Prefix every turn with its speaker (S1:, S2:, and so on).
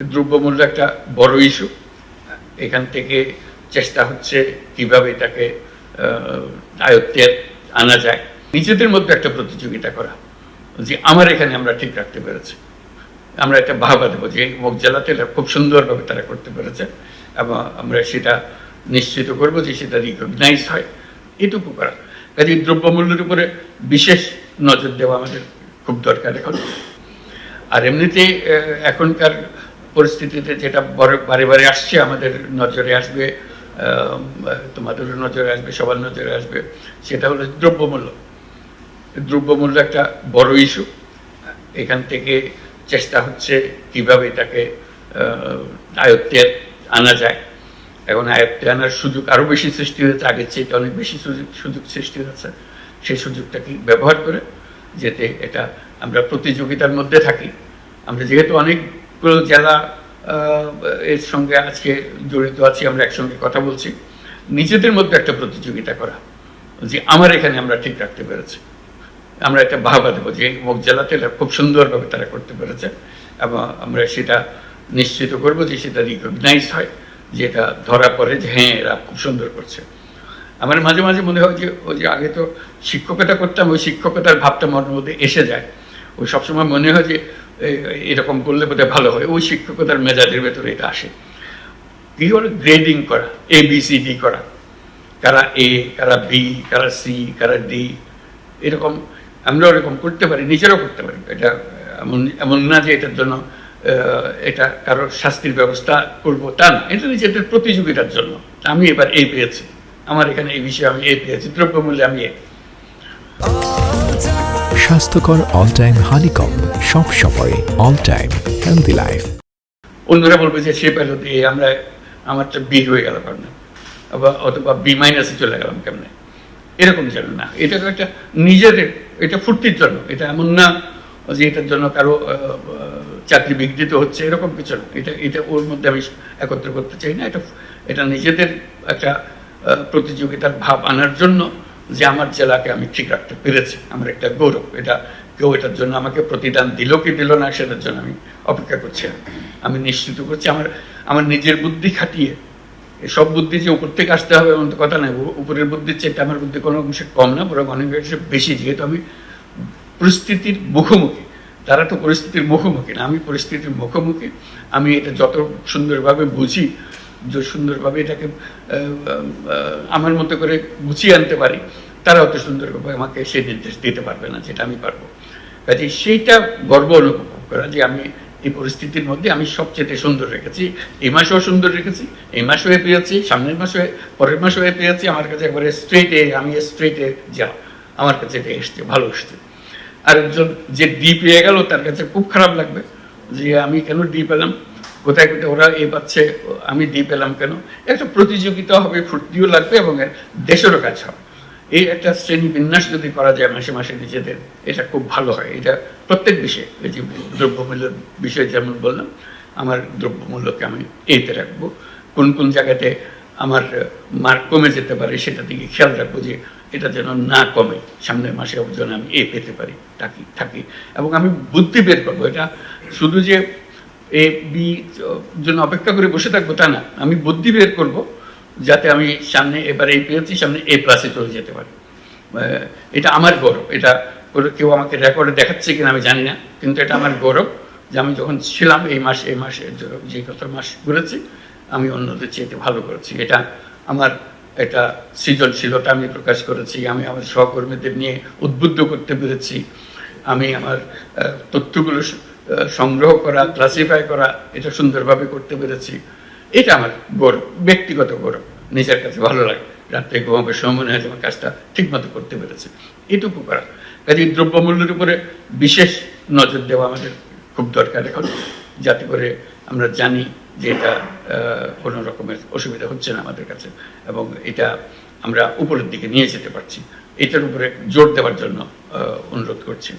S1: দ্রব্যমূল্য একটা বড় ইস্যু। এখান থেকে চেষ্টা হচ্ছে কিভাবে এটাকে আয়ত্তে আনা যায়, নিজেদের মধ্যে একটা প্রতিযোগিতা করা যে আমার এখানে আমরা ঠিক রাখতে পেরেছি, আমরা একটা বাহবা দেবো যে অমুক জেলাতে খুব সুন্দরভাবে তারা করতে পেরেছে এবং আমরা সেটা নিশ্চিত করব যে সেটা রিকগনাইজ হয়, এটুকু করা। কাজে দ্রব্যমূল্যের উপরে বিশেষ নজর দেওয়া আমাদের খুব দরকার এখন। আর এমনিতে এখনকার পরিস্থিতিতে যেটা বারে বারে আসছে, আমাদের নজরে আসবে, তোমাদেরও নজরে আসবে, সবার নজরে আসবে, সেটা হলো দ্রব্যমূল্য। দ্রব্যমূল্য একটা বড় ইস্যু। এখান থেকে চেষ্টা হচ্ছে কিভাবে এটাকে আয়ত্তে আনা যায়। এখন আয়ত্তে আনার সুযোগ আরও বেশি সৃষ্টি হয়েছে, আগের চেয়ে অনেক বেশি সুযোগ সৃষ্টি হচ্ছে। সেই সুযোগটাকে ব্যবহার করে যাতে এটা আমরা প্রতিযোগিতার মধ্যে থাকি। আমরা যেহেতু অনেকগুলো জেলা এর সঙ্গে আজকে জড়িত আছি, আমরা একসঙ্গে কথা বলছি, নিজেদের মধ্যে একটা প্রতিযোগিতা করা যে আমার এখানে আমরা ঠিক রাখতে পেরেছি, আমরা একটা বাহবা দেবো যে অমুক জেলাতে খুব সুন্দরভাবে তারা করতে পেরেছে এবং আমরা সেটা নিশ্চিত করব যে সেটা রিকগনাইজ হয়, যে এটা ধরা পড়ে যে হ্যাঁ এরা খুব সুন্দর করছে। আমার মাঝে মাঝে মনে হয় যে ওই যে আগে তো শিক্ষকতা করতাম, ওই শিক্ষকতার ভাবটা মনের মধ্যে এসে যায়। ওই সবসময় মনে হয় যে এরকম করলে বোধহয় ভালো হয়, ওই শিক্ষকতার মেজাজের ভেতরে এটা আসে। কি করে গ্রেডিং করা, ABCD করা, কারা A, কারা B, কারা C, কারা D, এরকম আমরা ওরকম করতে পারি, নিজেরাও করতে পারি। এটা এমন না যে এটার জন্য এটা কারো শাস্তির ব্যবস্থা করব, তা না। এটা নিজেদের প্রতিযোগিতার জন্য। আমি এবার A পেয়েছি, আমার এখানে এই বিষয়ে আমি A পেয়েছি, দ্রব্যমূল্যে আমি A।
S2: স্বাস্থ্যকর অল টাইম হানিকম, সব সময় অল টাইম হেলদি লাইফ।
S1: অন্যরা বলবে যে সে পেল দিয়ে আমরা আমারটা B হয়ে গেল কেমন, অথবা B মাইনাসে চলে গেলাম কেমনে, এরকম যেন না। এটা একটা নিজেদের, এটা ফুর্তির জন্য, এটা এমন না যে এটার জন্য কারো চাকরি বিঘ্নিত হচ্ছে, এরকম কিছু না। এটা ওর মধ্যে আমি একত্র করতে চাই না। এটা নিজেদের একটা প্রতিযোগিতার ভাব আনার জন্য যে আমার জেলাকে আমি ঠিক রাখতে পেরেছি, আমার একটা গৌরব। এটা কেউ এটার জন্য আমাকে প্রতিদান দিল কি দিল না সেটার জন্য আমি অপেক্ষা করছি না। আমি নিশ্চিত করছি আমার নিজের বুদ্ধি খাটিয়ে, সব বুদ্ধি যে উপর থেকে আসতে হবে এমন তো কথা নাই। উপরের বুদ্ধির চেয়ে আমার বুদ্ধি কোনো অংশে কম না, বরং অনেক অংশে বেশি। যেহেতু আমি পরিস্থিতির মুখোমুখি, তারা তো পরিস্থিতির মুখোমুখি না, আমি পরিস্থিতির মুখোমুখি। আমি এটা যত সুন্দরভাবে বুঝি, যে সুন্দরভাবে এটাকে আমার মতো করে গুছিয়ে আনতে পারি, তারা অত সুন্দরভাবে আমাকে সেই নির্দেশ দিতে পারবে না যেটা আমি পারবো। কাজে সেইটা গর্ব অনুভব করা যে আমি এই পরিস্থিতির মধ্যে আমি সবচেয়ে সুন্দর রেখেছি। এই মাসেও সুন্দর রেখেছি, এই মাসেও পেয়েছি, সামনের মাসে, পরের মাসেও পেয়েছি। আমার কাছে একবারে স্ট্রেটে, আমি স্ট্রেটে যা, আমার কাছে এটা এসছে, ভালো এসছে। আরেকজন যে ডি পেয়ে গেল তার কাছে খুব খারাপ লাগবে যে আমি কেন ডি পেলাম, কোথায় কোথায় ওরা এ পাচ্ছে, আমি ডি পেলাম কেন। একটা প্রতিযোগিতা হবে, ফুর্তিও লাগবে এবং দেশেরও কাজ হবে। এই একটা শ্রেণী বিন্যাস যদি করা যায় মাসে মাসে নিজেদের, এটা খুব ভালো হয়। এটা প্রত্যেক বিষয়ে, এই যে দ্রব্যমূল্যের বিষয়ে যেমন বললাম, আমার দ্রব্যমূল্যকে আমি এতে রাখবো। কোন কোন জায়গাতে আমার মার্ক কমে যেতে পারে সেটা দিকে খেয়াল রাখবো যে এটা যেন না কমে, সামনের মাসে যেন আমি এ পেতে পারি থাকি। এবং আমি বুদ্ধি বের করবো। এটা শুধু যে A, B জন্য অপেক্ষা করে বসে থাকবো তা না, আমি বুদ্ধি বের করবো যাতে আমি সামনে, এবার এই পেয়েছি, সামনে A+ চলে যেতে পারি। এটা আমার গৌরব। এটা কেউ আমাকে রেকর্ডে দেখাচ্ছে কিনা আমি জানি না, কিন্তু এটা আমার গৌরব যে আমি যখন ছিলাম এই মাসে যে কত মাস ঘুরেছি, আমি অন্যদের চেয়ে ভালো করেছি। এটা আমার একটা সৃজনশীলতা আমি প্রকাশ করেছি, আমি আমার সহকর্মীদের নিয়ে উদ্বুদ্ধ করতে পেরেছি, আমি আমার তথ্যগুলো সংগ্রহ করা, ক্লাসিফাই করা, এটা সুন্দরভাবে করতে পেরেছি। এটা আমার গৌরব, ব্যক্তিগত গৌরব। নিজের কাছে ভালো লাগে, রাত্রে ঘুমাবার সময় মনে হয় আমার কাজটা ঠিকমতো করতে পেরেছে, এটুকু করা। কাজে দ্রব্যমূল্যের উপরে বিশেষ নজর দেওয়া আমাদের খুব দরকার এখন, যাতে করে আমরা জানি যে এটা কোনো রকমের অসুবিধা হচ্ছে না আমাদের কাছে এবং এটা আমরা উপরের দিকে নিয়ে যেতে পারছি। এটার উপরে জোর দেওয়ার জন্য অনুরোধ করছি।